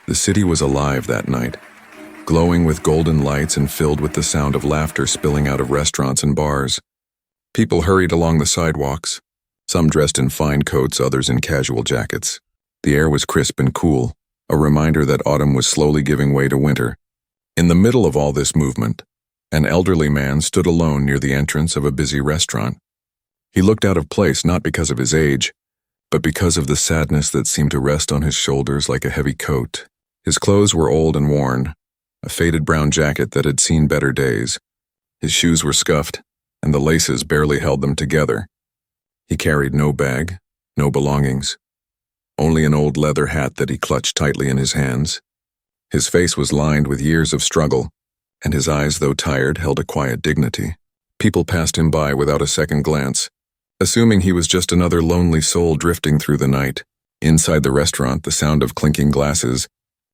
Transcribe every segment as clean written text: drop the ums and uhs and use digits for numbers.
The city was alive that night, glowing with golden lights and filled with the sound of laughter spilling out of restaurants and bars. People hurried along the sidewalks, some dressed in fine coats, others in casual jackets. The air was crisp and cool, a reminder that autumn was slowly giving way to winter. In the middle of all this movement, an elderly man stood alone near the entrance of a busy restaurant. He looked out of place not because of his age, but because of the sadness that seemed to rest on his shoulders like a heavy coat. His clothes were old and worn, a faded brown jacket that had seen better days. His shoes were scuffed, and the laces barely held them together. He carried no bag, no belongings, only an old leather hat that he clutched tightly in his hands. His face was lined with years of struggle, and his eyes, though tired, held a quiet dignity. People passed him by without a second glance, assuming he was just another lonely soul drifting through the night. Inside the restaurant, the sound of clinking glasses,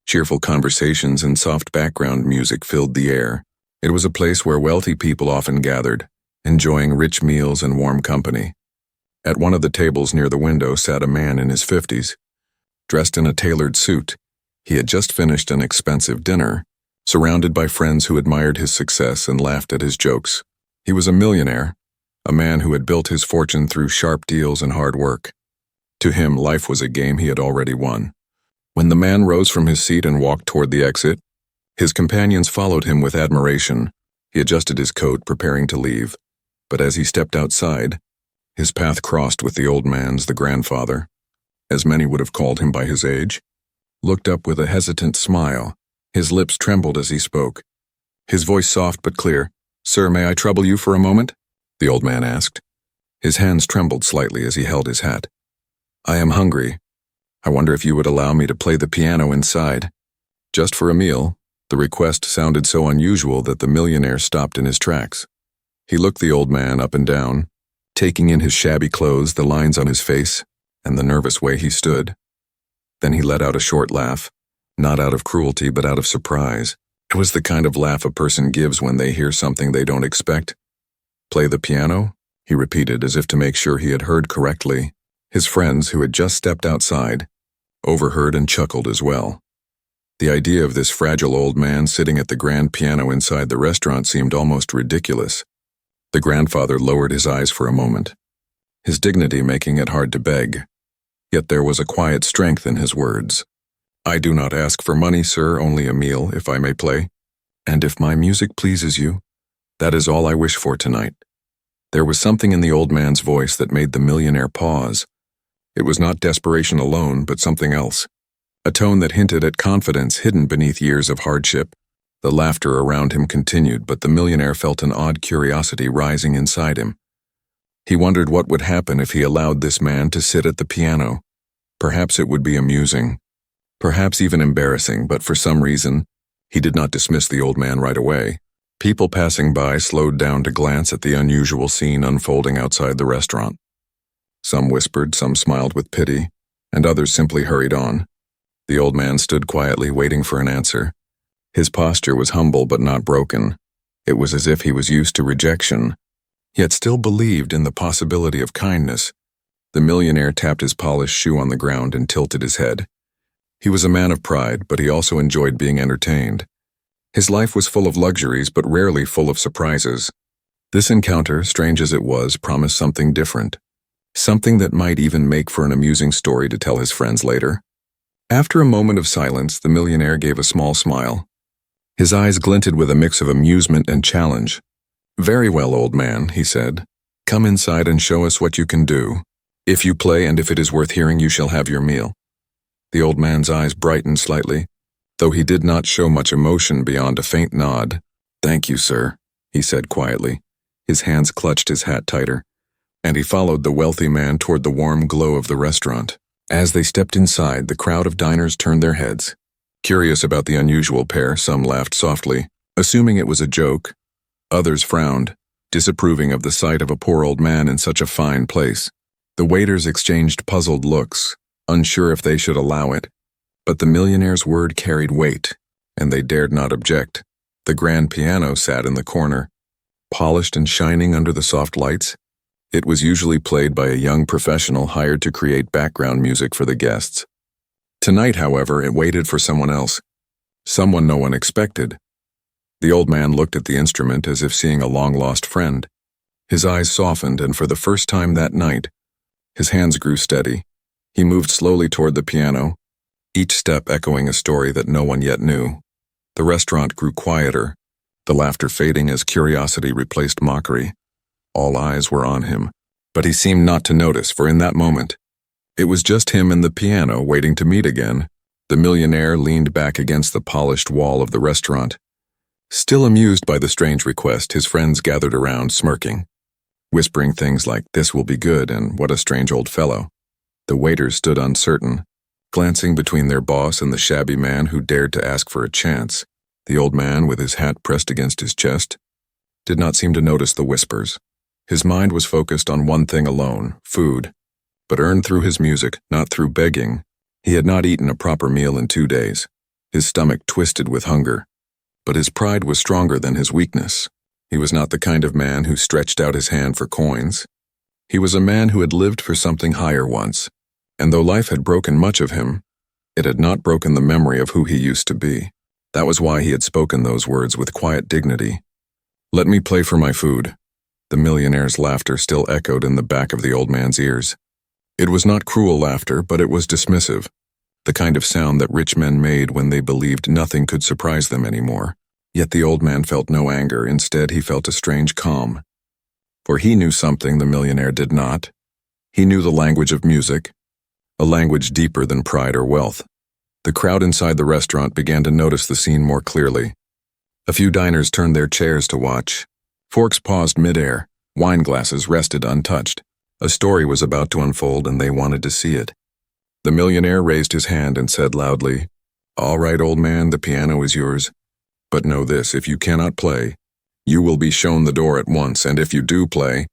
cheerful conversations, and soft background music filled the air. It was a place where wealthy people often gathered, enjoying rich meals and warm company. At one of the tables near the window sat a man in his 50s. Dressed in a tailored suit, he had just finished an expensive dinner, surrounded by friends who admired his success and laughed at his jokes. He was a millionaire, a man who had built his fortune through sharp deals and hard work. To him, life was a game he had already won. When the man rose from his seat and walked toward the exit, his companions followed him with admiration. He adjusted his coat, preparing to leave, but as he stepped outside, his path crossed with the old man's. The grandfather, as many would have called him by his age, looked up with a hesitant smile. His lips trembled as he spoke. His voice soft but clear. "Sir, may I trouble you for a moment?" the old man asked. His hands trembled slightly as he held his hat. "I am hungry. I wonder if you would allow me to play the piano inside. Just for a meal." The request sounded so unusual that the millionaire stopped in his tracks. He looked the old man up and down, taking in his shabby clothes, the lines on his face, and the nervous way he stood. Then he let out a short laugh, not out of cruelty but out of surprise. It was the kind of laugh a person gives when they hear something they don't expect. "Play the piano?" he repeated as if to make sure he had heard correctly. His friends, who had just stepped outside, overheard and chuckled as well. The idea of this fragile old man sitting at the grand piano inside the restaurant seemed almost ridiculous. The grandfather lowered his eyes for a moment, his dignity making it hard to beg. Yet there was a quiet strength in his words. "I do not ask for money, sir, only a meal, if I may play. And if my music pleases you, that is all I wish for tonight." There was something in the old man's voice that made the millionaire pause. It was not desperation alone, but something else. A tone that hinted at confidence hidden beneath years of hardship. The laughter around him continued, but the millionaire felt an odd curiosity rising inside him. He wondered what would happen if he allowed this man to sit at the piano. Perhaps it would be amusing, perhaps even embarrassing, but for some reason, he did not dismiss the old man right away. People passing by slowed down to glance at the unusual scene unfolding outside the restaurant. Some whispered, some smiled with pity, and others simply hurried on. The old man stood quietly, waiting for an answer. His posture was humble but not broken. It was as if he was used to rejection, yet still believed in the possibility of kindness. The millionaire tapped his polished shoe on the ground and tilted his head. He was a man of pride, but he also enjoyed being entertained. His life was full of luxuries, but rarely full of surprises. This encounter, strange as it was, promised something different. Something that might even make for an amusing story to tell his friends later. After a moment of silence, the millionaire gave a small smile. His eyes glinted with a mix of amusement and challenge. "Very well, old man," he said. "Come inside and show us what you can do. If you play and if it is worth hearing, you shall have your meal." The old man's eyes brightened slightly, though he did not show much emotion beyond a faint nod. "Thank you, sir," he said quietly. His hands clutched his hat tighter, and he followed the wealthy man toward the warm glow of the restaurant. As they stepped inside, the crowd of diners turned their heads. Curious about the unusual pair, some laughed softly, assuming it was a joke. Others frowned, disapproving of the sight of a poor old man in such a fine place. The waiters exchanged puzzled looks, unsure if they should allow it. But the millionaire's word carried weight, and they dared not object. The grand piano sat in the corner, polished and shining under the soft lights. It was usually played by a young professional hired to create background music for the guests. Tonight, however, it waited for someone else. Someone no one expected. The old man looked at the instrument as if seeing a long-lost friend. His eyes softened, and for the first time that night, his hands grew steady. He moved slowly toward the piano, each step echoing a story that no one yet knew. The restaurant grew quieter, the laughter fading as curiosity replaced mockery. All eyes were on him, but he seemed not to notice, for in that moment, it was just him and the piano waiting to meet again. The millionaire leaned back against the polished wall of the restaurant. Still amused by the strange request, his friends gathered around, smirking, whispering things like, "This will be good," and "What a strange old fellow." The waiters stood uncertain, glancing between their boss and the shabby man who dared to ask for a chance. The old man, with his hat pressed against his chest, did not seem to notice the whispers. His mind was focused on one thing alone, food, but earned through his music, not through begging. He had not eaten a proper meal in 2 days. His stomach twisted with hunger, but his pride was stronger than his weakness. He was not the kind of man who stretched out his hand for coins. He was a man who had lived for something higher once, and though life had broken much of him, it had not broken the memory of who he used to be. That was why he had spoken those words with quiet dignity. "Let me play for my food." The millionaire's laughter still echoed in the back of the old man's ears. It was not cruel laughter, but it was dismissive, the kind of sound that rich men made when they believed nothing could surprise them anymore. Yet the old man felt no anger. Instead, he felt a strange calm. For he knew something the millionaire did not. He knew the language of music, a language deeper than pride or wealth. The crowd inside the restaurant began to notice the scene more clearly. A few diners turned their chairs to watch. Forks paused mid-air, wine glasses rested untouched. A story was about to unfold, and they wanted to see it. The millionaire raised his hand and said loudly, "All right, old man, the piano is yours. But know this, if you cannot play, you will be shown the door at once, and if you do play,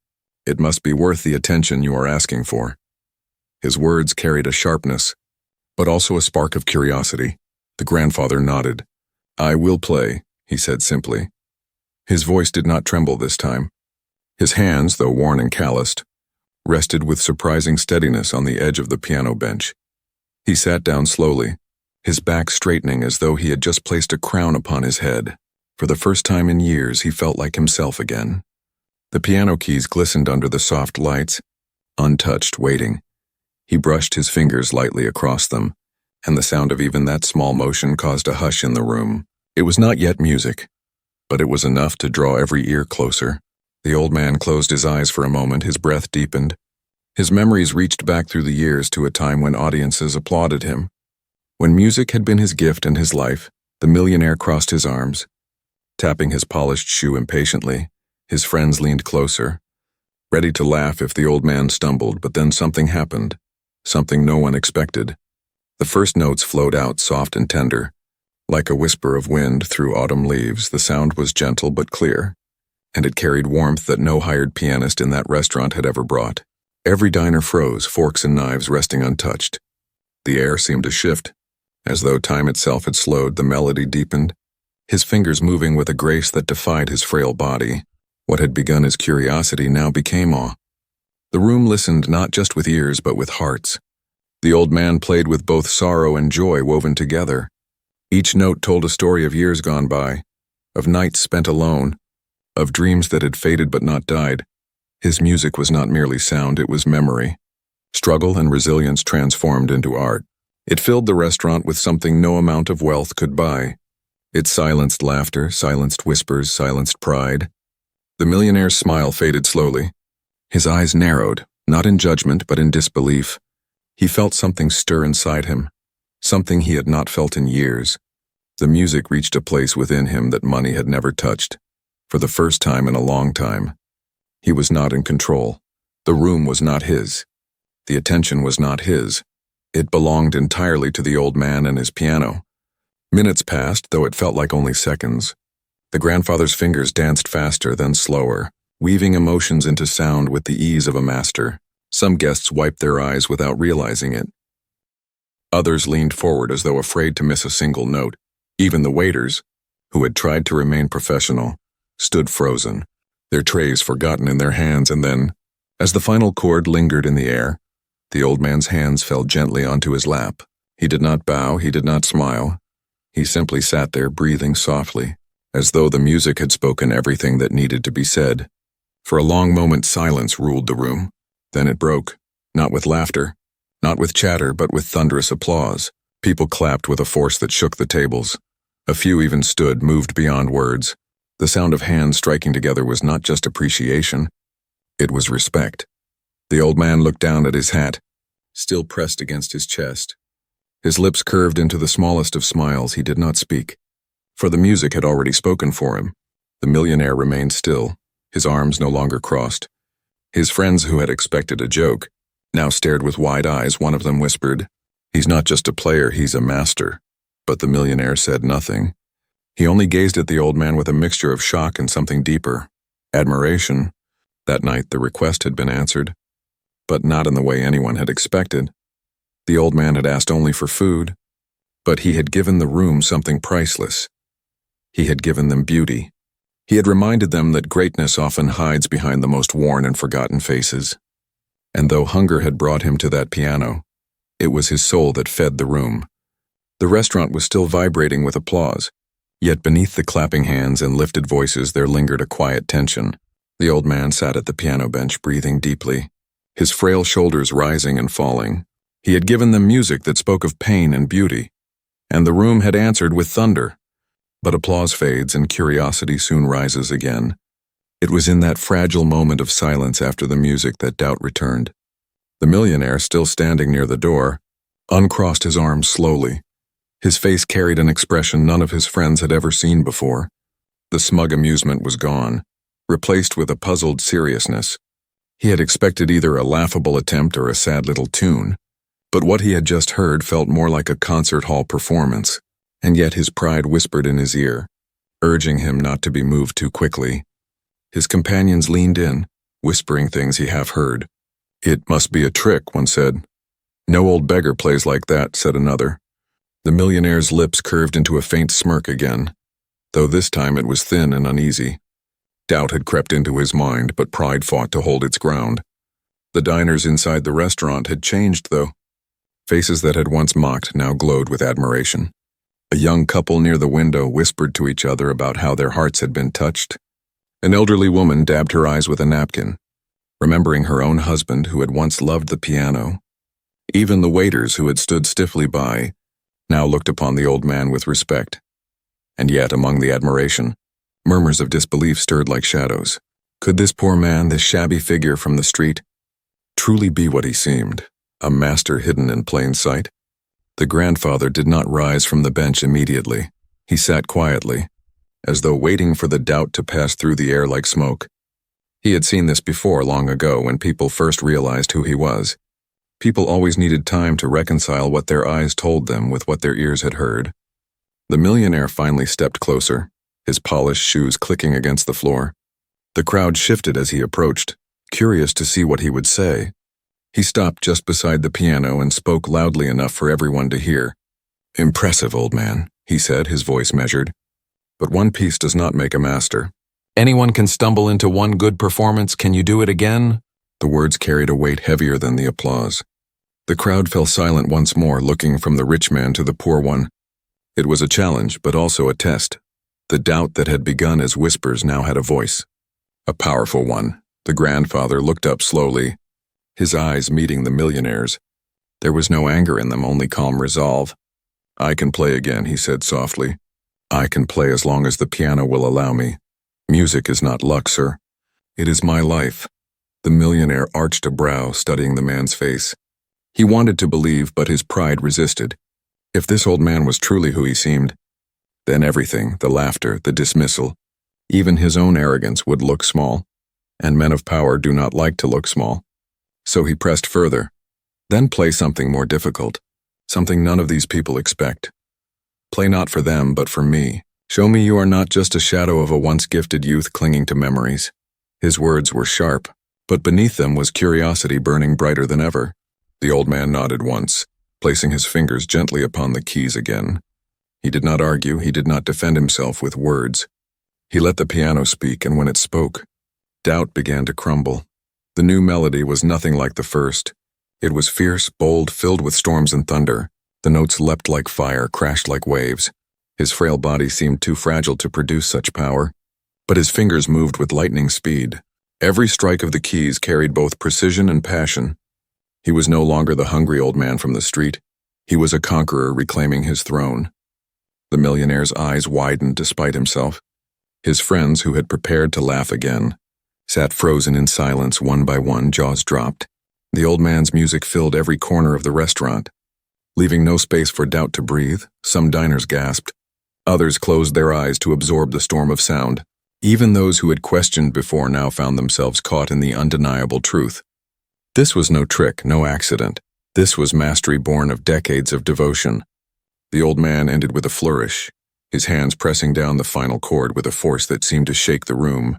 it must be worth the attention you are asking for." His words carried a sharpness, but also a spark of curiosity. The grandfather nodded. "I will play," he said simply. His voice did not tremble this time. His hands, though worn and calloused, rested with surprising steadiness on the edge of the piano bench. He sat down slowly, his back straightening as though he had just placed a crown upon his head. For the first time in years, he felt like himself again. The piano keys glistened under the soft lights, untouched, waiting. He brushed his fingers lightly across them, and the sound of even that small motion caused a hush in the room. It was not yet music, but it was enough to draw every ear closer. The old man closed his eyes for a moment, his breath deepened. His memories reached back through the years to a time when audiences applauded him. When music had been his gift and his life, the millionaire crossed his arms, tapping his polished shoe impatiently. His friends leaned closer, ready to laugh if the old man stumbled, but then something happened, something no one expected. The first notes flowed out soft and tender, like a whisper of wind through autumn leaves. The sound was gentle but clear, and it carried warmth that no hired pianist in that restaurant had ever brought. Every diner froze, forks and knives resting untouched. The air seemed to shift, as though time itself had slowed. The melody deepened, his fingers moving with a grace that defied his frail body. What had begun as curiosity now became awe. The room listened not just with ears but with hearts. The old man played with both sorrow and joy woven together. Each note told a story of years gone by, of nights spent alone, of dreams that had faded but not died. His music was not merely sound, it was memory. Struggle and resilience transformed into art. It filled the restaurant with something no amount of wealth could buy. It silenced laughter, silenced whispers, silenced pride. The millionaire's smile faded slowly. His eyes narrowed, not in judgment but in disbelief. He felt something stir inside him, something he had not felt in years. The music reached a place within him that money had never touched. For the first time in a long time, he was not in control. The room was not his. The attention was not his. It belonged entirely to the old man and his piano. Minutes passed, though it felt like only seconds. The grandfather's fingers danced faster, then slower, weaving emotions into sound with the ease of a master. Some guests wiped their eyes without realizing it. Others leaned forward as though afraid to miss a single note. Even the waiters, who had tried to remain professional, stood frozen, their trays forgotten in their hands. And then, as the final chord lingered in the air, the old man's hands fell gently onto his lap. He did not bow, he did not smile. He simply sat there breathing softly, as though the music had spoken everything that needed to be said. For a long moment silence ruled the room. Then it broke, not with laughter, not with chatter, but with thunderous applause. People clapped with a force that shook the tables. A few even stood, moved beyond words. The sound of hands striking together was not just appreciation, it was respect. The old man looked down at his hat, still pressed against his chest. His lips curved into the smallest of smiles. He did not speak, for the music had already spoken for him. The millionaire remained still, his arms no longer crossed. His friends, who had expected a joke, now stared with wide eyes. One of them whispered, "He's not just a player, he's a master." But the millionaire said nothing. He only gazed at the old man with a mixture of shock and something deeper, admiration. That night the request had been answered, but not in the way anyone had expected. The old man had asked only for food, but he had given the room something priceless. He had given them beauty. He had reminded them that greatness often hides behind the most worn and forgotten faces. And though hunger had brought him to that piano, it was his soul that fed the room. The restaurant was still vibrating with applause, yet beneath the clapping hands and lifted voices there lingered a quiet tension. The old man sat at the piano bench, breathing deeply, his frail shoulders rising and falling. He had given them music that spoke of pain and beauty, and the room had answered with thunder. But applause fades and curiosity soon rises again. It was in that fragile moment of silence after the music that doubt returned. The millionaire, still standing near the door, uncrossed his arms slowly. His face carried an expression none of his friends had ever seen before. The smug amusement was gone, replaced with a puzzled seriousness. He had expected either a laughable attempt or a sad little tune, but what he had just heard felt more like a concert hall performance. And yet his pride whispered in his ear, urging him not to be moved too quickly. His companions leaned in, whispering things he half heard. "It must be a trick," one said. "No old beggar plays like that," said another. The millionaire's lips curved into a faint smirk again, though this time it was thin and uneasy. Doubt had crept into his mind, but pride fought to hold its ground. The diners inside the restaurant had changed, though. Faces that had once mocked now glowed with admiration. A young couple near the window whispered to each other about how their hearts had been touched. An elderly woman dabbed her eyes with a napkin, remembering her own husband who had once loved the piano. Even the waiters who had stood stiffly by now looked upon the old man with respect. And yet, among the admiration, murmurs of disbelief stirred like shadows. Could this poor man, this shabby figure from the street, truly be what he seemed, a master hidden in plain sight? The grandfather did not rise from the bench immediately. He sat quietly, as though waiting for the doubt to pass through the air like smoke. He had seen this before long ago when people first realized who he was. People always needed time to reconcile what their eyes told them with what their ears had heard. The millionaire finally stepped closer, his polished shoes clicking against the floor. The crowd shifted as he approached, curious to see what he would say. He stopped just beside the piano and spoke loudly enough for everyone to hear. "Impressive, old man," he said, his voice measured. "But one piece does not make a master. Anyone can stumble into one good performance. Can you do it again?" The words carried a weight heavier than the applause. The crowd fell silent once more, looking from the rich man to the poor one. It was a challenge, but also a test. The doubt that had begun as whispers now had a voice. A powerful one. The grandfather looked up slowly, his eyes meeting the millionaire's. There was no anger in them, only calm resolve. "I can play again," he said softly. "I can play as long as the piano will allow me. Music is not luck, sir. It is my life." The millionaire arched a brow, studying the man's face. He wanted to believe, but his pride resisted. If this old man was truly who he seemed, then everything, the laughter, the dismissal, even his own arrogance would look small, and men of power do not like to look small. So he pressed further. "Then play something more difficult, something none of these people expect. Play not for them, but for me. Show me you are not just a shadow of a once gifted youth clinging to memories." His words were sharp, but beneath them was curiosity burning brighter than ever. The old man nodded once, placing his fingers gently upon the keys again. He did not argue, he did not defend himself with words. He let the piano speak, and when it spoke, doubt began to crumble. The new melody was nothing like the first. It was fierce, bold, filled with storms and thunder. The notes leapt like fire, crashed like waves. His frail body seemed too fragile to produce such power, but his fingers moved with lightning speed. Every strike of the keys carried both precision and passion. He was no longer the hungry old man from the street. He was a conqueror reclaiming his throne. The millionaire's eyes widened despite himself. His friends, who had prepared to laugh again, sat frozen in silence, one by one, jaws dropped. The old man's music filled every corner of the restaurant. Leaving no space for doubt to breathe, some diners gasped. Others closed their eyes to absorb the storm of sound. Even those who had questioned before now found themselves caught in the undeniable truth. This was no trick, no accident. This was mastery born of decades of devotion. The old man ended with a flourish, his hands pressing down the final chord with a force that seemed to shake the room.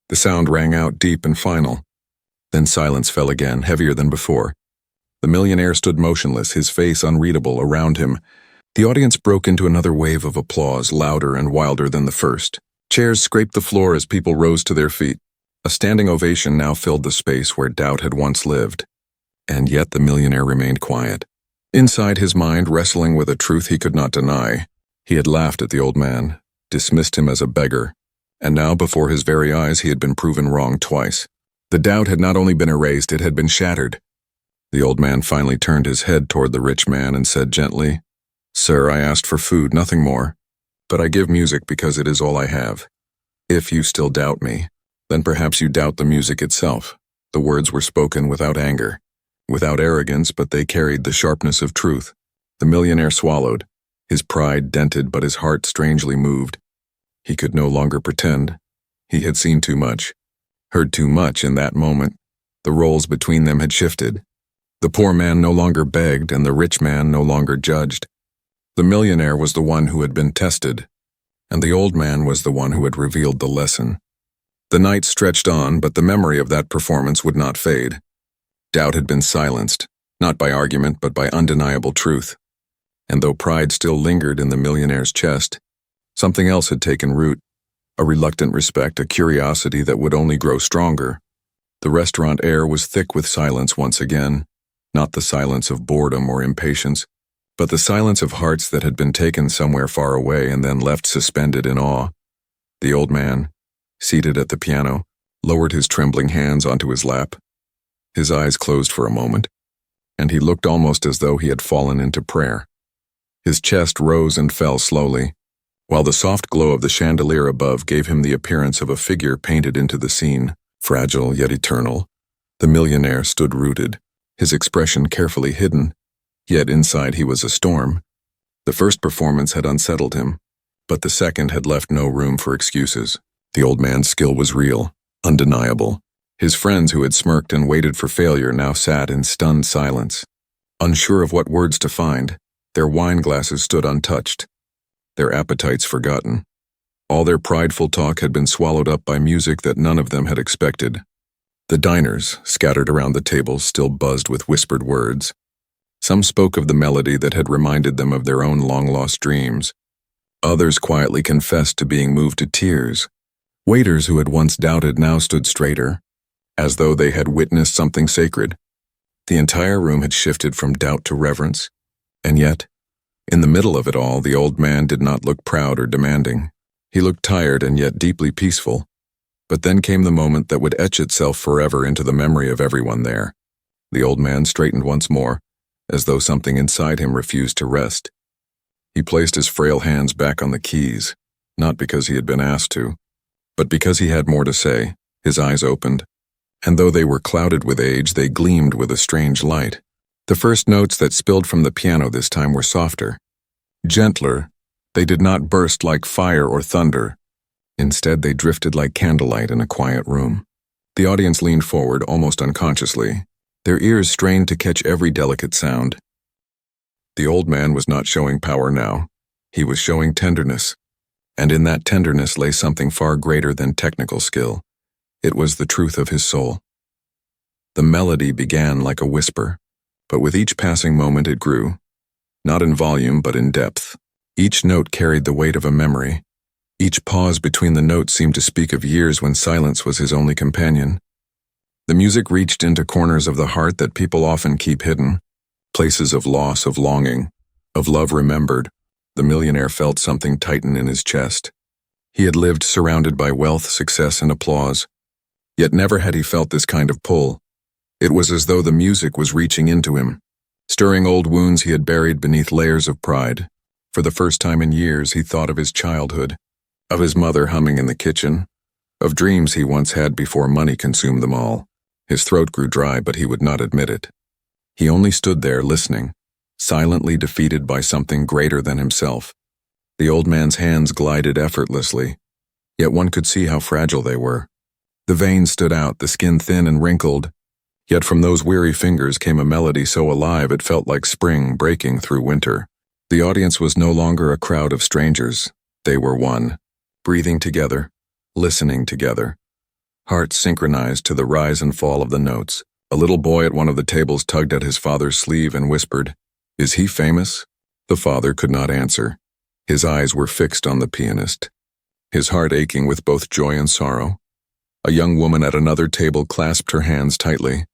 The sound rang out deep and final. Then silence fell again, heavier than before. The millionaire stood motionless, his face unreadable. Around him, the audience broke into another wave of applause, louder and wilder than the first. Chairs scraped the floor as people rose to their feet. A standing ovation now filled the space where doubt had once lived. And yet the millionaire remained quiet. Inside his mind, wrestling with a truth he could not deny, he had laughed at the old man, dismissed him as a beggar, and now before his very eyes he had been proven wrong twice. The doubt had not only been erased, it had been shattered. The old man finally turned his head toward the rich man and said gently, "Sir, I asked for food, nothing more, but I give music because it is all I have. If you still doubt me, then perhaps you doubt the music itself." The words were spoken without anger, without arrogance, but they carried the sharpness of truth. The millionaire swallowed, his pride dented but his heart strangely moved. He could no longer pretend. He had seen too much, heard too much in that moment. The roles between them had shifted. The poor man no longer begged, and the rich man no longer judged. The millionaire was the one who had been tested, and the old man was the one who had revealed the lesson. The night stretched on, but the memory of that performance would not fade. Doubt had been silenced, not by argument but by undeniable truth. And though pride still lingered in the millionaire's chest, something else had taken root, a reluctant respect, a curiosity that would only grow stronger. The restaurant air was thick with silence once again, not the silence of boredom or impatience, but the silence of hearts that had been taken somewhere far away and then left suspended in awe. The old man, seated at the piano, lowered his trembling hands onto his lap. His eyes closed for a moment, and he looked almost as though he had fallen into prayer. His chest rose and fell slowly, while the soft glow of the chandelier above gave him the appearance of a figure painted into the scene, fragile yet eternal. The millionaire stood rooted, his expression carefully hidden, yet inside he was a storm. The first performance had unsettled him, but the second had left no room for excuses. The old man's skill was real, undeniable. His friends who had smirked and waited for failure now sat in stunned silence. Unsure of what words to find, their wine glasses stood untouched, their appetites forgotten. All their prideful talk had been swallowed up by music that none of them had expected. The diners, scattered around the tables, still buzzed with whispered words. Some spoke of the melody that had reminded them of their own long-lost dreams. Others quietly confessed to being moved to tears. Waiters who had once doubted now stood straighter, as though they had witnessed something sacred. The entire room had shifted from doubt to reverence, and yet, in the middle of it all, the old man did not look proud or demanding. He looked tired and yet deeply peaceful. But then came the moment that would etch itself forever into the memory of everyone there. The old man straightened once more, as though something inside him refused to rest. He placed his frail hands back on the keys, not because he had been asked to, but because he had more to say. His eyes opened, and though they were clouded with age, they gleamed with a strange light. The first notes that spilled from the piano this time were softer, gentler. They did not burst like fire or thunder. Instead, they drifted like candlelight in a quiet room. The audience leaned forward, almost unconsciously, their ears strained to catch every delicate sound. The old man was not showing power now. He was showing tenderness, and in that tenderness lay something far greater than technical skill. It was the truth of his soul. The melody began like a whisper, but with each passing moment it grew, not in volume but in depth. Each note carried the weight of a memory. Each pause between the notes seemed to speak of years when silence was his only companion. The music reached into corners of the heart that people often keep hidden, places of loss, of longing, of love remembered, the millionaire felt something tighten in his chest. He had lived surrounded by wealth, success, and applause. Yet never had he felt this kind of pull. It was as though the music was reaching into him, stirring old wounds he had buried beneath layers of pride. For the first time in years, he thought of his childhood, of his mother humming in the kitchen, of dreams he once had before money consumed them all. His throat grew dry, but he would not admit it. He only stood there listening, silently defeated by something greater than himself. The old man's hands glided effortlessly, yet one could see how fragile they were. The veins stood out, the skin thin and wrinkled, yet from those weary fingers came a melody so alive it felt like spring breaking through winter. The audience was no longer a crowd of strangers. They were one, breathing together, listening together. Hearts synchronized to the rise and fall of the notes. A little boy at one of the tables tugged at his father's sleeve and whispered, "Is he famous?" The father could not answer. His eyes were fixed on the pianist, his heart aching with both joy and sorrow. A young woman at another table clasped her hands tightly.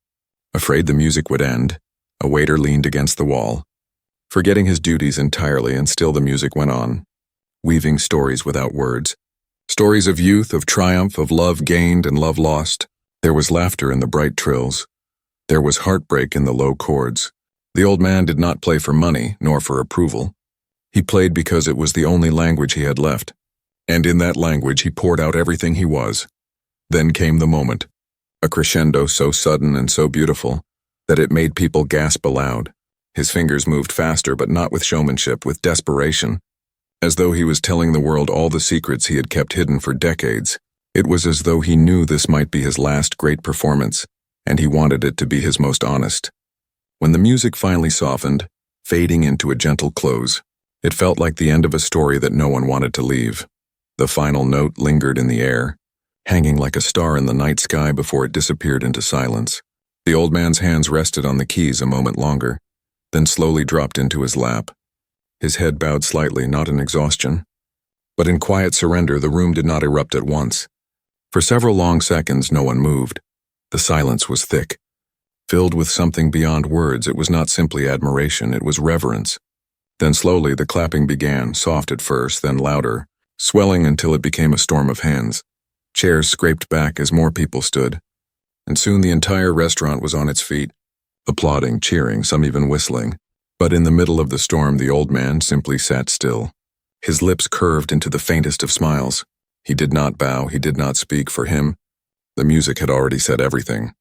Afraid the music would end, a waiter leaned against the wall, forgetting his duties entirely, and still the music went on, weaving stories without words. Stories of youth, of triumph, of love gained and love lost. There was laughter in the bright trills. There was heartbreak in the low chords. The old man did not play for money, nor for approval. He played because it was the only language he had left, and in that language he poured out everything he was. Then came the moment, a crescendo so sudden and so beautiful that it made people gasp aloud. His fingers moved faster, but not with showmanship, with desperation, as though he was telling the world all the secrets he had kept hidden for decades. It was as though he knew this might be his last great performance, and he wanted it to be his most honest. When the music finally softened, fading into a gentle close, it felt like the end of a story that no one wanted to leave. The final note lingered in the air, hanging like a star in the night sky before it disappeared into silence. The old man's hands rested on the keys a moment longer, then slowly dropped into his lap. His head bowed slightly, not in exhaustion, but in quiet surrender. The room did not erupt at once. For several long seconds, no one moved. The silence was thick, filled with something beyond words. It was not simply admiration, it was reverence. Then slowly the clapping began, soft at first, then louder, swelling until it became a storm of hands. Chairs scraped back as more people stood, and soon the entire restaurant was on its feet, applauding, cheering, some even whistling. But in the middle of the storm, the old man simply sat still. His lips curved into the faintest of smiles. He did not bow, he did not speak. For him, the music had already said everything.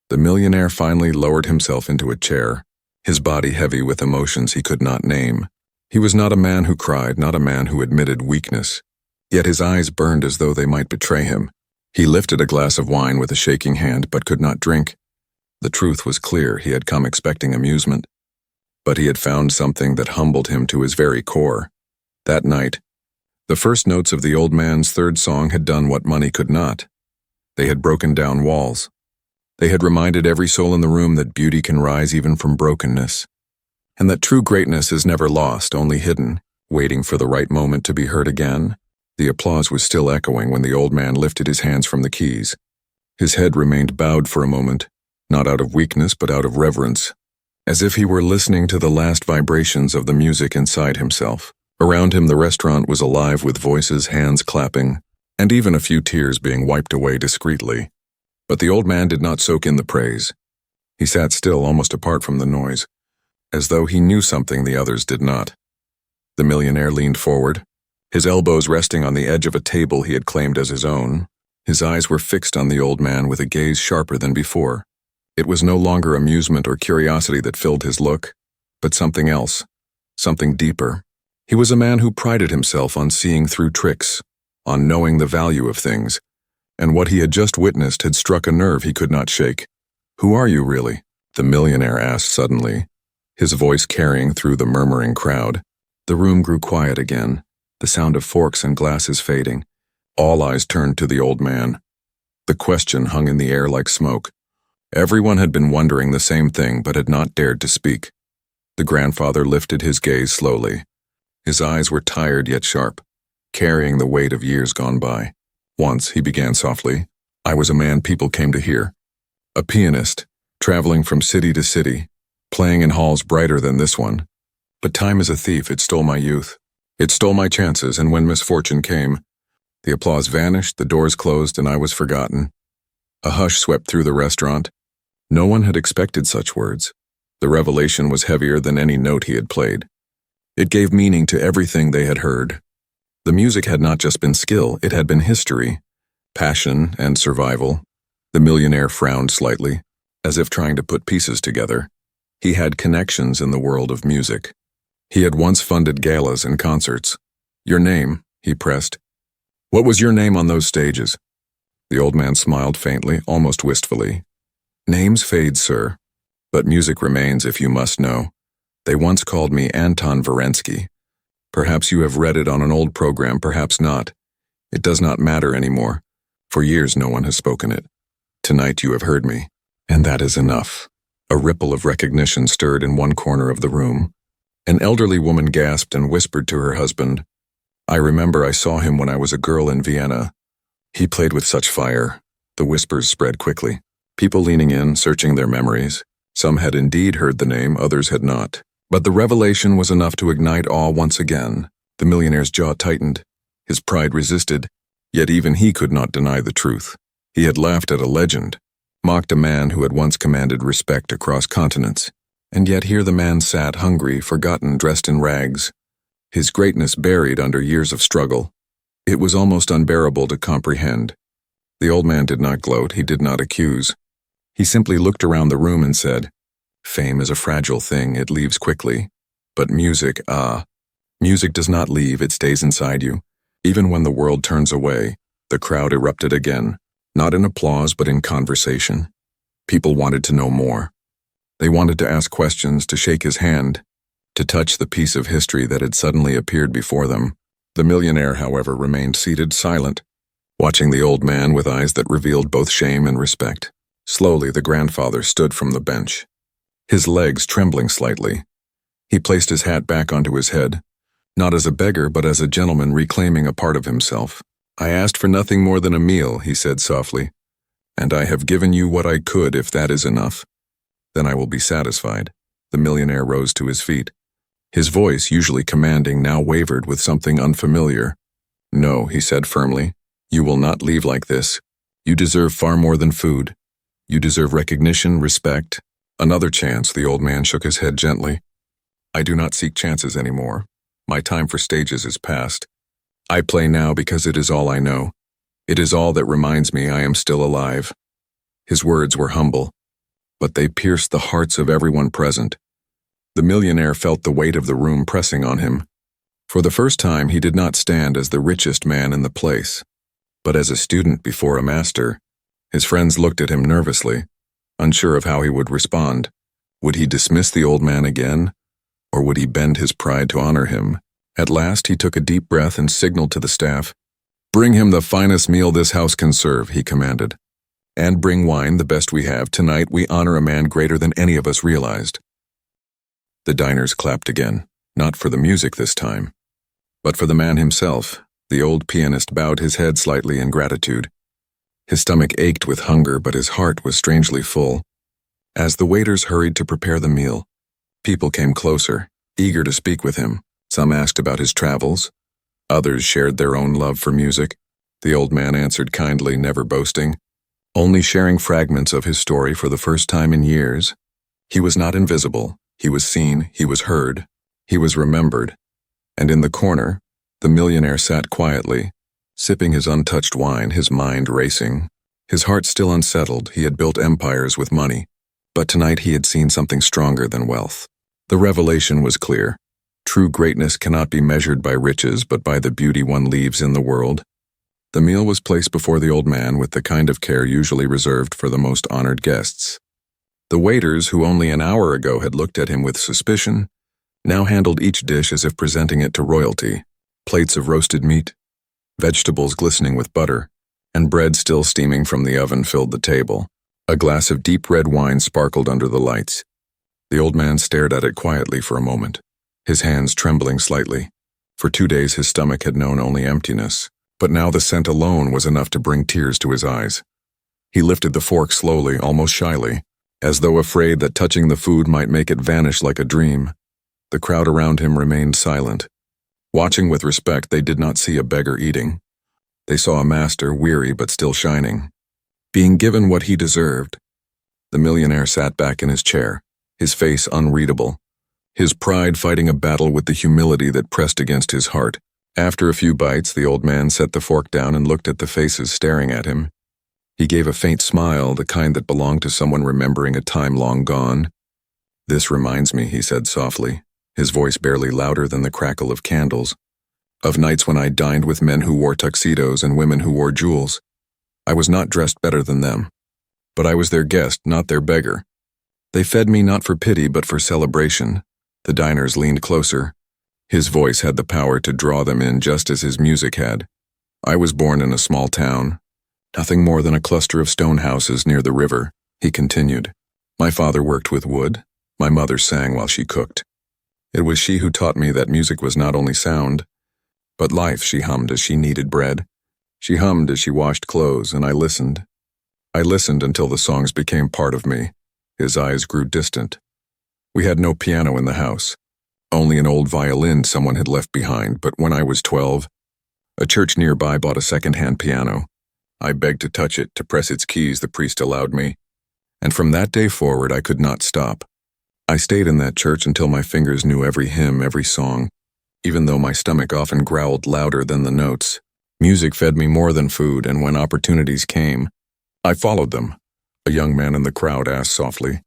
The millionaire finally lowered himself into a chair, his body heavy with emotions he could not name. He was not a man who cried, not a man who admitted weakness. Yet his eyes burned as though they might betray him. He lifted a glass of wine with a shaking hand, but could not drink. The truth was clear. He had come expecting amusement, but he had found something that humbled him to his very core. That night, the first notes of the old man's third song had done what money could not. They had broken down walls. They had reminded every soul in the room that beauty can rise even from brokenness, and that true greatness is never lost, only hidden, waiting for the right moment to be heard again. The applause was still echoing when the old man lifted his hands from the keys. His head remained bowed for a moment, not out of weakness but out of reverence, as if he were listening to the last vibrations of the music inside himself. Around him the restaurant was alive with voices, hands clapping, and even a few tears being wiped away discreetly. But the old man did not soak in the praise. He sat still, almost apart from the noise, as though he knew something the others did not. The millionaire leaned forward, his elbows resting on the edge of a table he had claimed as his own. His eyes were fixed on the old man with a gaze sharper than before. It was no longer amusement or curiosity that filled his look, but something else, something deeper. He was a man who prided himself on seeing through tricks, on knowing the value of things, and what he had just witnessed had struck a nerve he could not shake. "Who are you, really?" the millionaire asked suddenly, his voice carrying through the murmuring crowd. The room grew quiet again, the sound of forks and glasses fading. All eyes turned to the old man. The question hung in the air like smoke. Everyone had been wondering the same thing but had not dared to speak. The grandfather lifted his gaze slowly. His eyes were tired yet sharp, carrying the weight of years gone by. "Once," he began softly, "I was a man people came to hear. A pianist, traveling from city to city, playing in halls brighter than this one. But time is a thief. It stole my youth. It stole my chances, and when misfortune came, the applause vanished, the doors closed, and I was forgotten. A hush swept through the restaurant. No one had expected such words. The revelation was heavier than any note he had played. It gave meaning to everything they had heard. The music had not just been skill, it had been history, passion, and survival. The millionaire frowned slightly, as if trying to put pieces together. He had connections in the world of music. He had once funded galas and concerts. "Your name," he pressed. "What was your name on those stages?" The old man smiled faintly, almost wistfully. "Names fade, sir. But music remains, if you must know. They once called me Anton Varensky. Perhaps you have read it on an old program, perhaps not. It does not matter anymore. For years no one has spoken it. Tonight you have heard me, and that is enough." A ripple of recognition stirred in one corner of the room. An elderly woman gasped and whispered to her husband, "I remember I saw him when I was a girl in Vienna. He played with such fire." The whispers spread quickly. People leaning in, searching their memories. Some had indeed heard the name, others had not. But the revelation was enough to ignite awe once again. The millionaire's jaw tightened. His pride resisted, yet even he could not deny the truth. He had laughed at a legend, mocked a man who had once commanded respect across continents. And yet here the man sat, hungry, forgotten, dressed in rags. His greatness buried under years of struggle. It was almost unbearable to comprehend. The old man did not gloat, he did not accuse. He simply looked around the room and said, "Fame is a fragile thing, it leaves quickly. But music, music does not leave, it stays inside you." Even when the world turns away, the crowd erupted again, not in applause but in conversation. People wanted to know more. They wanted to ask questions, to shake his hand, to touch the piece of history that had suddenly appeared before them. The millionaire, however, remained seated, silent, watching the old man with eyes that revealed both shame and respect. Slowly, the grandfather stood from the bench, his legs trembling slightly. He placed his hat back onto his head, not as a beggar but as a gentleman reclaiming a part of himself. "I asked for nothing more than a meal," he said softly, "and I have given you what I could. If that is enough, then I will be satisfied." The millionaire rose to his feet. His voice, usually commanding, now wavered with something unfamiliar. "No," he said firmly, "you will not leave like this. You deserve far more than food. You deserve recognition, respect, another chance." The old man shook his head gently. "I do not seek chances anymore. My time for stages is past. I play now because it is all I know. It is all that reminds me I am still alive." His words were humble, but they pierced the hearts of everyone present. The millionaire felt the weight of the room pressing on him. For the first time, he did not stand as the richest man in the place, but as a student before a master. His friends looked at him nervously, unsure of how he would respond. Would he dismiss the old man again, or would he bend his pride to honor him? At last, he took a deep breath and signaled to the staff. "Bring him the finest meal this house can serve," he commanded. "And bring wine, the best we have. Tonight, we honor a man greater than any of us realized." The diners clapped again, not for the music this time, but for the man himself. The old pianist bowed his head slightly in gratitude. His stomach ached with hunger, but his heart was strangely full. As the waiters hurried to prepare the meal, people came closer, eager to speak with him. Some asked about his travels. Others shared their own love for music. The old man answered kindly, never boasting, only sharing fragments of his story for the first time in years. He was not invisible. He was seen, he was heard, he was remembered. And in the corner, the millionaire sat quietly, sipping his untouched wine, his mind racing. His heart still unsettled. He had built empires with money, but tonight he had seen something stronger than wealth. The revelation was clear. True greatness cannot be measured by riches, but by the beauty one leaves in the world. The meal was placed before the old man with the kind of care usually reserved for the most honored guests. The waiters, who only an hour ago had looked at him with suspicion, now handled each dish as if presenting it to royalty. Plates of roasted meat, vegetables glistening with butter, and bread still steaming from the oven filled the table. A glass of deep red wine sparkled under the lights. The old man stared at it quietly for a moment, his hands trembling slightly. For 2 days his stomach had known only emptiness, but now the scent alone was enough to bring tears to his eyes. He lifted the fork slowly, almost shyly, as though afraid that touching the food might make it vanish like a dream. The crowd around him remained silent. Watching with respect, they did not see a beggar eating. They saw a master, weary but still shining, being given what he deserved. The millionaire sat back in his chair, his face unreadable, his pride fighting a battle with the humility that pressed against his heart. After a few bites, the old man set the fork down and looked at the faces staring at him. He gave a faint smile, the kind that belonged to someone remembering a time long gone. "This reminds me," he said softly, his voice barely louder than the crackle of candles, "of nights when I dined with men who wore tuxedos and women who wore jewels. I was not dressed better than them, but I was their guest, not their beggar. They fed me not for pity but for celebration." The diners leaned closer. His voice had the power to draw them in just as his music had. "I was born in a small town, nothing more than a cluster of stone houses near the river," he continued. "My father worked with wood. My mother sang while she cooked. It was she who taught me that music was not only sound, but life. She hummed as she kneaded bread. She hummed as she washed clothes, and I listened. I listened until the songs became part of me." His eyes grew distant. "We had no piano in the house. Only an old violin someone had left behind, but when I was 12, a church nearby bought a second-hand piano. I begged to touch it, to press its keys the priest allowed me, and from that day forward I could not stop. I stayed in that church until my fingers knew every hymn, every song, even though my stomach often growled louder than the notes. Music fed me more than food, and when opportunities came, I followed them." A young man in the crowd asked softly,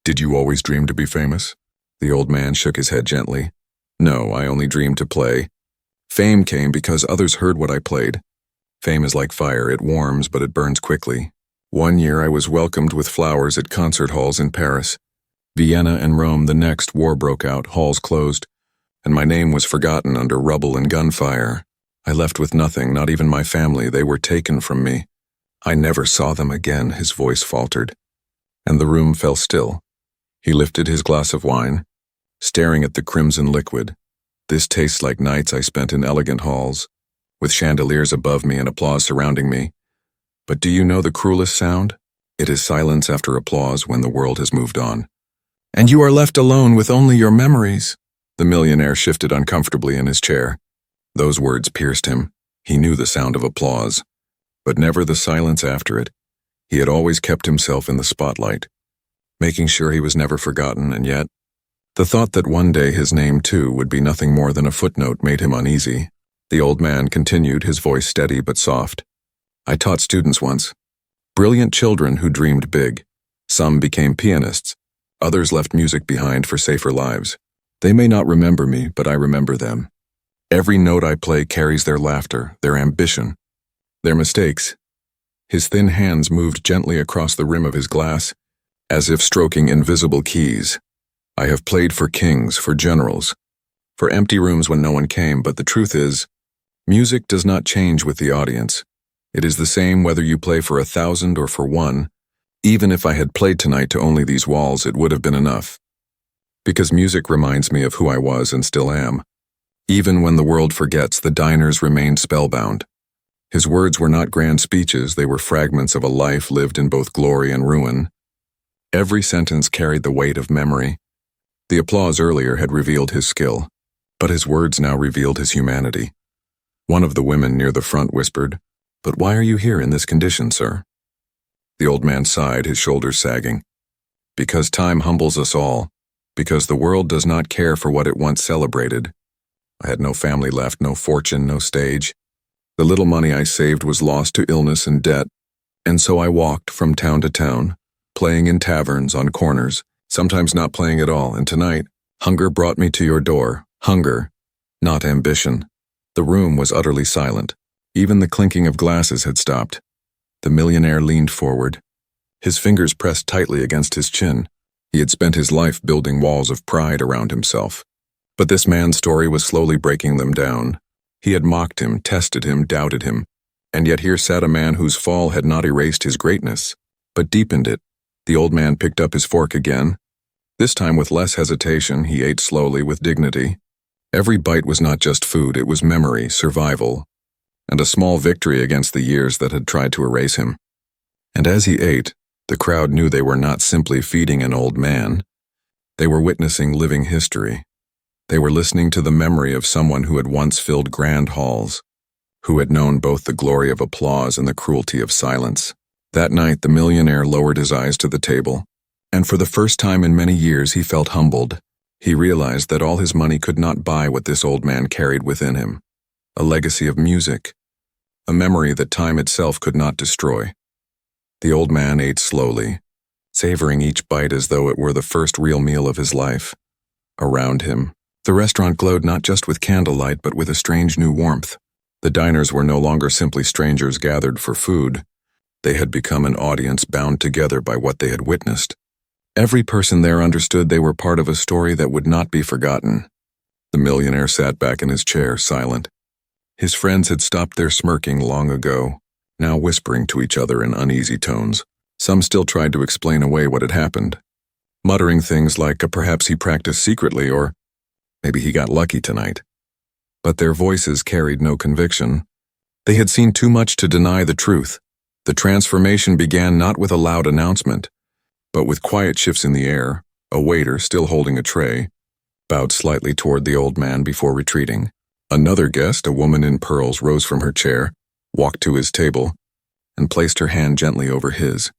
"Did you always dream to be famous?" The old man shook his head gently. "No, I only dreamed to play. Fame came because others heard what I played. Fame is like fire, it warms but it burns quickly. One year I was welcomed with flowers at concert halls in Paris. Vienna and Rome the next, war broke out, halls closed, and my name was forgotten under rubble and gunfire. I left with nothing, not even my family. They were taken from me. I never saw them again." His voice faltered, and the room fell still. He lifted his glass of wine, staring at the crimson liquid. "This tastes like nights I spent in elegant halls, with chandeliers above me and applause surrounding me. But do you know the cruelest sound? It is silence after applause when the world has moved on. And you are left alone with only your memories." The millionaire shifted uncomfortably in his chair. Those words pierced him. He knew the sound of applause, but never the silence after it. He had always kept himself in the spotlight, making sure he was never forgotten, and yet, the thought that one day his name, too, would be nothing more than a footnote made him uneasy. The old man continued, his voice steady but soft. "I taught students once. Brilliant children who dreamed big. Some became pianists. Others left music behind for safer lives. They may not remember me, but I remember them. Every note I play carries their laughter, their ambition, their mistakes." His thin hands moved gently across the rim of his glass, as if stroking invisible keys. "I have played for kings, for generals, for empty rooms when no one came, but the truth is, music does not change with the audience. It is the same whether you play for 1,000 or for one. Even if I had played tonight to only these walls, it would have been enough. Because music reminds me of who I was and still am. Even when the world forgets, the diners remained spellbound." His words were not grand speeches, they were fragments of a life lived in both glory and ruin. Every sentence carried the weight of memory. The applause earlier had revealed his skill, but his words now revealed his humanity. One of the women near the front whispered, "But why are you here in this condition, sir?" The old man sighed, his shoulders sagging. "Because time humbles us all, because the world does not care for what it once celebrated. I had no family left, no fortune, no stage. The little money I saved was lost to illness and debt, and so I walked from town to town, playing in taverns, on corners, sometimes not playing at all, and tonight, hunger brought me to your door. Hunger, not ambition." The room was utterly silent. Even the clinking of glasses had stopped. The millionaire leaned forward, his fingers pressed tightly against his chin. He had spent his life building walls of pride around himself. But this man's story was slowly breaking them down. He had mocked him, tested him, doubted him, and yet here sat a man whose fall had not erased his greatness, but deepened it. The old man picked up his fork again. This time with less hesitation, he ate slowly with dignity. Every bite was not just food, it was memory, survival, and a small victory against the years that had tried to erase him. And as he ate, the crowd knew they were not simply feeding an old man. They were witnessing living history. They were listening to the memory of someone who had once filled grand halls, who had known both the glory of applause and the cruelty of silence. That night, the millionaire lowered his eyes to the table, and for the first time in many years he felt humbled. He realized that all his money could not buy what this old man carried within him, a legacy of music, a memory that time itself could not destroy. The old man ate slowly, savoring each bite as though it were the first real meal of his life. Around him, the restaurant glowed not just with candlelight but with a strange new warmth. The diners were no longer simply strangers gathered for food. They had become an audience bound together by what they had witnessed. Every person there understood they were part of a story that would not be forgotten. The millionaire sat back in his chair, silent. His friends had stopped their smirking long ago, now whispering to each other in uneasy tones. Some still tried to explain away what had happened, muttering things like perhaps he practiced secretly or maybe he got lucky tonight. But their voices carried no conviction. They had seen too much to deny the truth. The transformation began not with a loud announcement, but with quiet shifts in the air. A waiter, still holding a tray, bowed slightly toward the old man before retreating. Another guest, a woman in pearls, rose from her chair, walked to his table, and placed her hand gently over his.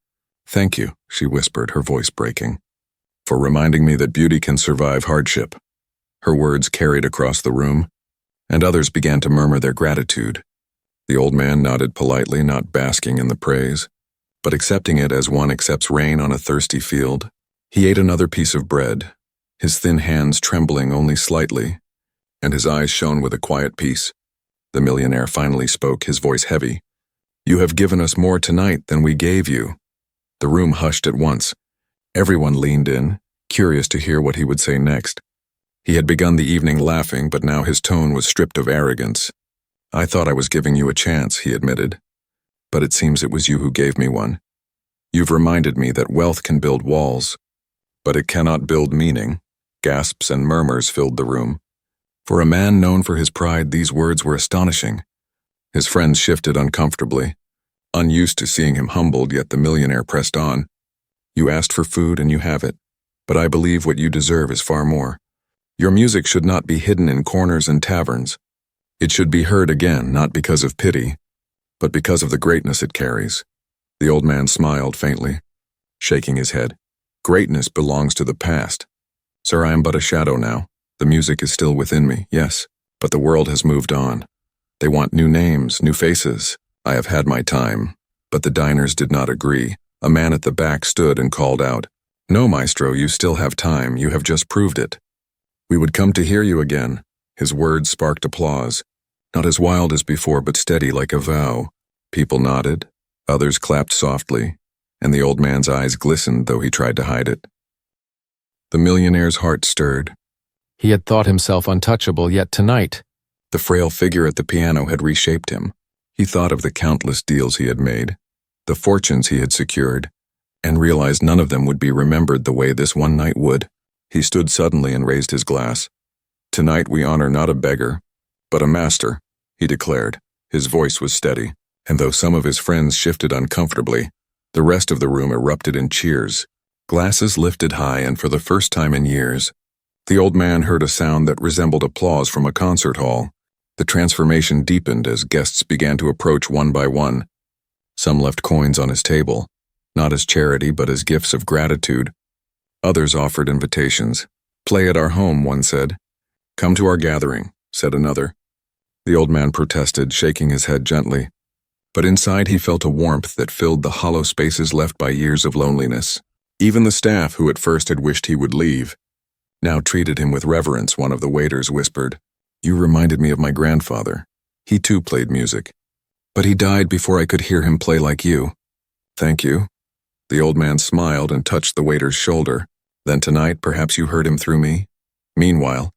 "Thank you," she whispered, her voice breaking, "for reminding me that beauty can survive hardship." Her words carried across the room, and others began to murmur their gratitude. The old man nodded politely, not basking in the praise, but accepting it as one accepts rain on a thirsty field. He ate another piece of bread, his thin hands trembling only slightly, and his eyes shone with a quiet peace. The millionaire finally spoke, his voice heavy. "You have given us more tonight than we gave you." The room hushed at once. Everyone leaned in, curious to hear what he would say next. He had begun the evening laughing, but now his tone was stripped of arrogance. "I thought I was giving you a chance," he admitted. "But it seems it was you who gave me one. You've reminded me that wealth can build walls, but it cannot build meaning." Gasps and murmurs filled the room. For a man known for his pride, these words were astonishing. His friends shifted uncomfortably, unused to seeing him humbled, yet the millionaire pressed on. "You asked for food and you have it, but I believe what you deserve is far more. Your music should not be hidden in corners and taverns. It should be heard again, not because of pity, but because of the greatness it carries." The old man smiled faintly, shaking his head. "Greatness belongs to the past. Sir, I am but a shadow now. The music is still within me, yes, but the world has moved on. They want new names, new faces. I have had my time." But the diners did not agree. A man at the back stood and called out, "No, maestro, you still have time. You have just proved it. We would come to hear you again." His words sparked applause, not as wild as before, but steady like a vow. People nodded, others clapped softly, and the old man's eyes glistened, though he tried to hide it. The millionaire's heart stirred. He had thought himself untouchable, yet tonight, The frail figure at the piano had reshaped him. He thought of the countless deals he had made, the fortunes he had secured, and realized none of them would be remembered the way this one night would. He stood suddenly and raised his glass. "Tonight we honor not a beggar, but a master," he declared. His voice was steady, and though some of his friends shifted uncomfortably, the rest of the room erupted in cheers. Glasses lifted high, and for the first time in years, the old man heard a sound that resembled applause from a concert hall. The transformation deepened as guests began to approach one by one. Some left coins on his table, not as charity but as gifts of gratitude. Others offered invitations. "Play at our home," one said. "Come to our gathering," said another. The old man protested, shaking his head gently. But inside he felt a warmth that filled the hollow spaces left by years of loneliness. Even the staff, who at first had wished he would leave, now treated him with reverence. One of the waiters whispered, "You reminded me of my grandfather. He too played music. But he died before I could hear him play like you." "Thank you." The old man smiled and touched the waiter's shoulder. "Then tonight, perhaps you heard him through me?" Meanwhile,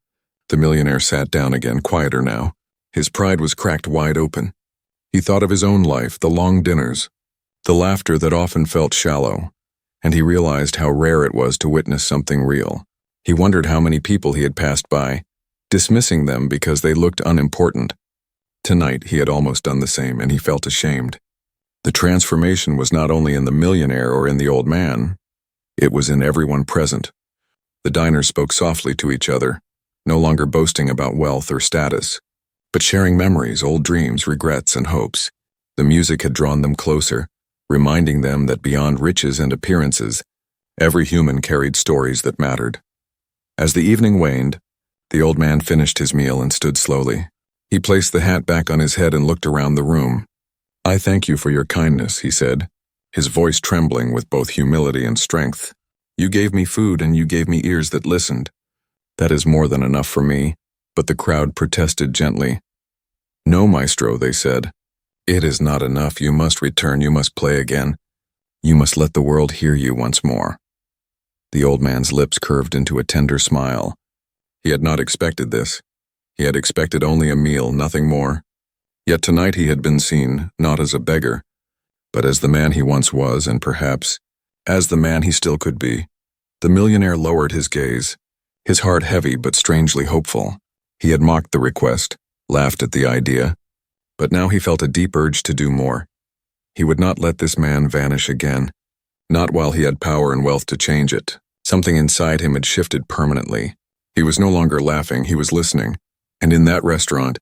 the millionaire sat down again, quieter now. His pride was cracked wide open. He thought of his own life, the long dinners, the laughter that often felt shallow, and he realized how rare it was to witness something real. He wondered how many people he had passed by, dismissing them because they looked unimportant. Tonight he had almost done the same, and he felt ashamed. The transformation was not only in the millionaire or in the old man, it was in everyone present. The diners spoke softly to each other, no longer boasting about wealth or status, but sharing memories, old dreams, regrets, and hopes. The music had drawn them closer, reminding them that beyond riches and appearances, every human carried stories that mattered. As the evening waned, the old man finished his meal and stood slowly. He placed the hat back on his head and looked around the room. "I thank you for your kindness," he said, his voice trembling with both humility and strength. "You gave me food and you gave me ears that listened. That is more than enough for me." But the crowd protested gently. "No, maestro," they said. "It is not enough. You must return. You must play again. You must let the world hear you once more." The old man's lips curved into a tender smile. He had not expected this. He had expected only a meal, nothing more. Yet tonight he had been seen, not as a beggar, but as the man he once was, and perhaps as the man he still could be. The millionaire lowered his gaze, his heart heavy but strangely hopeful. He had mocked the request, laughed at the idea, but now he felt a deep urge to do more. He would not let this man vanish again, not while he had power and wealth to change it. Something inside him had shifted permanently. He was no longer laughing, he was listening, and in that restaurant,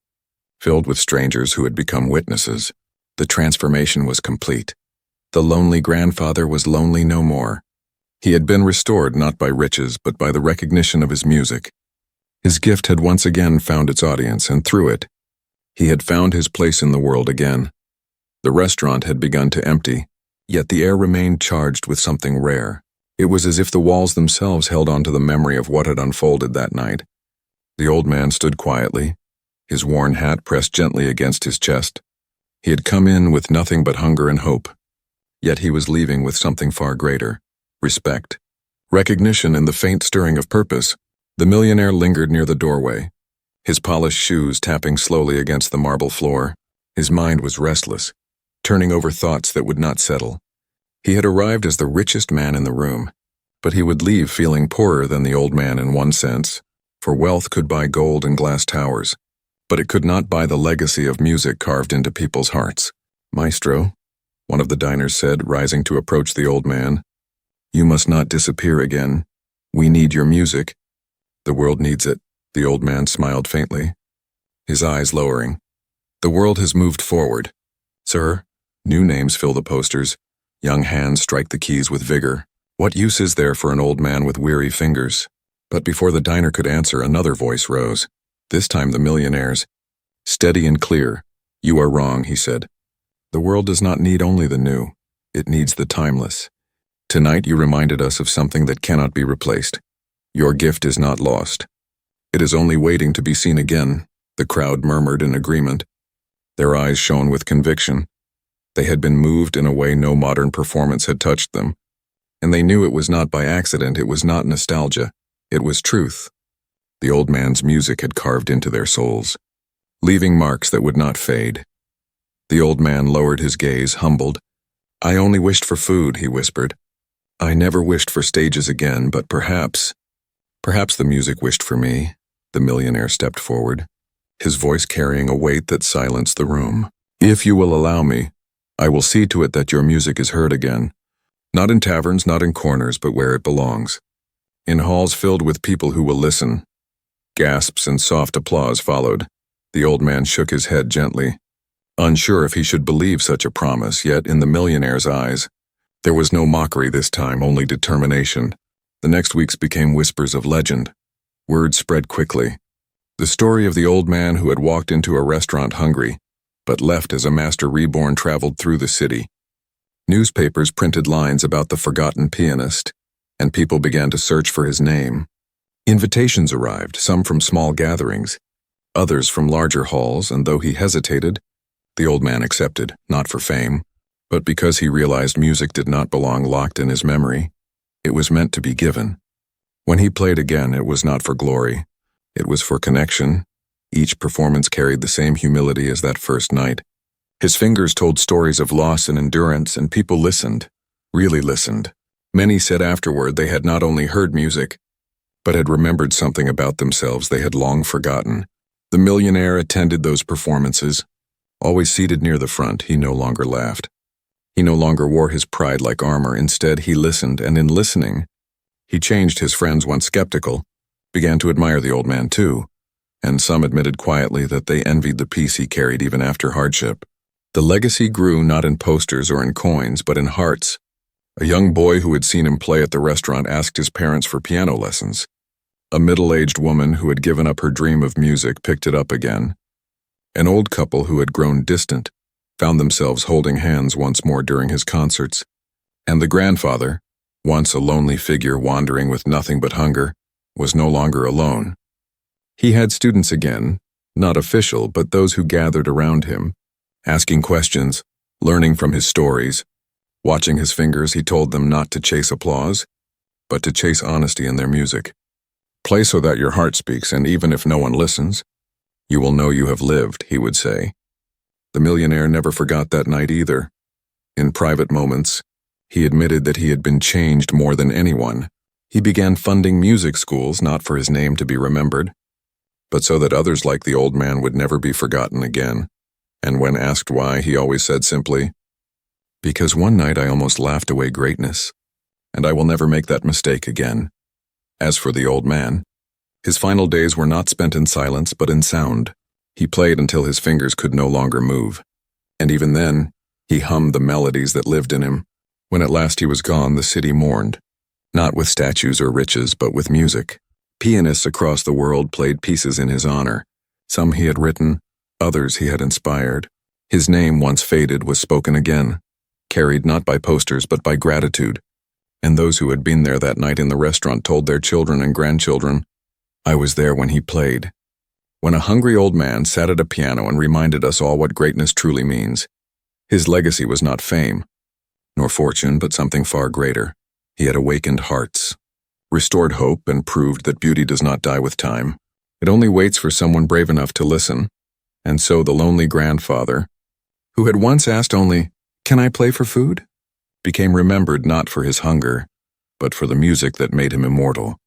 filled with strangers who had become witnesses, the transformation was complete. The lonely grandfather was lonely no more. He had been restored not by riches but by the recognition of his music. His gift had once again found its audience, and through it, he had found his place in the world again. The restaurant had begun to empty, yet the air remained charged with something rare. It was as if the walls themselves held on to the memory of what had unfolded that night. The old man stood quietly, his worn hat pressed gently against his chest. He had come in with nothing but hunger and hope, yet he was leaving with something far greater: respect, recognition, and the faint stirring of purpose. The millionaire lingered near the doorway, his polished shoes tapping slowly against the marble floor. His mind was restless, turning over thoughts that would not settle. He had arrived as the richest man in the room, but he would leave feeling poorer than the old man in one sense, for wealth could buy gold and glass towers, but it could not buy the legacy of music carved into people's hearts. "Maestro," one of the diners said, rising to approach the old man, "you must not disappear again. We need your music." "The world needs it," the old man smiled faintly, his eyes lowering. "The world has moved forward. Sir, new names fill the posters. Young hands strike the keys with vigor. What use is there for an old man with weary fingers?" But before the diner could answer, another voice rose, this time the millionaire's. Steady and clear. "You are wrong," he said. "The world does not need only the new. It needs the timeless. Tonight you reminded us of something that cannot be replaced. Your gift is not lost. It is only waiting to be seen again." The crowd murmured in agreement. Their eyes shone with conviction. They had been moved in a way no modern performance had touched them. And they knew it was not by accident, it was not nostalgia, it was truth. The old man's music had carved into their souls, leaving marks that would not fade. The old man lowered his gaze, humbled. "I only wished for food," he whispered. "I never wished for stages again, but perhaps the music wished for me." The millionaire stepped forward, his voice carrying a weight that silenced the room. "If you will allow me, I will see to it that your music is heard again. Not in taverns, not in corners, but where it belongs. In halls filled with people who will listen." Gasps and soft applause followed. The old man shook his head gently, unsure if he should believe such a promise, yet in the millionaire's eyes, there was no mockery this time, only determination. The next weeks became whispers of legend. Word spread quickly. The story of the old man who had walked into a restaurant hungry, but left as a master reborn traveled through the city. Newspapers printed lines about the forgotten pianist, and people began to search for his name. Invitations arrived, some from small gatherings, others from larger halls, and though he hesitated, the old man accepted, not for fame, but because he realized music did not belong locked in his memory. It was meant to be given. When he played again, it was not for glory. It was for connection. Each performance carried the same humility as that first night. His fingers told stories of loss and endurance, and people listened, really listened. Many said afterward they had not only heard music, but had remembered something about themselves they had long forgotten. The millionaire attended those performances. Always seated near the front, he no longer laughed. He no longer wore his pride like armor. Instead, he listened, and in listening, he changed his friends once skeptical, began to admire the old man too, and some admitted quietly that they envied the peace he carried even after hardship. The legacy grew not in posters or in coins, but in hearts. A young boy who had seen him play at the restaurant asked his parents for piano lessons. A middle-aged woman who had given up her dream of music picked it up again. An old couple who had grown distant found themselves holding hands once more during his concerts. And the grandfather, once a lonely figure wandering with nothing but hunger, was no longer alone. He had students again, not official, but those who gathered around him, asking questions, learning from his stories. Watching his fingers, he told them not to chase applause, but to chase honesty in their music. Play so that your heart speaks, and even if no one listens, you will know you have lived, he would say. The millionaire never forgot that night either. In private moments, he admitted that he had been changed more than anyone. He began funding music schools not for his name to be remembered, but so that others like the old man would never be forgotten again. And when asked why, he always said simply, "Because one night I almost laughed away greatness, and I will never make that mistake again." As for the old man, his final days were not spent in silence but in sound. He played until his fingers could no longer move, and even then, he hummed the melodies that lived in him. When at last he was gone, the city mourned, not with statues or riches, but with music. Pianists across the world played pieces in his honor. Some he had written, others he had inspired. His name, once faded, was spoken again, carried not by posters but by gratitude. And those who had been there that night in the restaurant told their children and grandchildren, "I was there when he played." When a hungry old man sat at a piano and reminded us all what greatness truly means, his legacy was not fame, nor fortune, but something far greater. He had awakened hearts, restored hope, and proved that beauty does not die with time. It only waits for someone brave enough to listen. And so the lonely grandfather, who had once asked only, "Can I play for food?" became remembered not for his hunger, but for the music that made him immortal.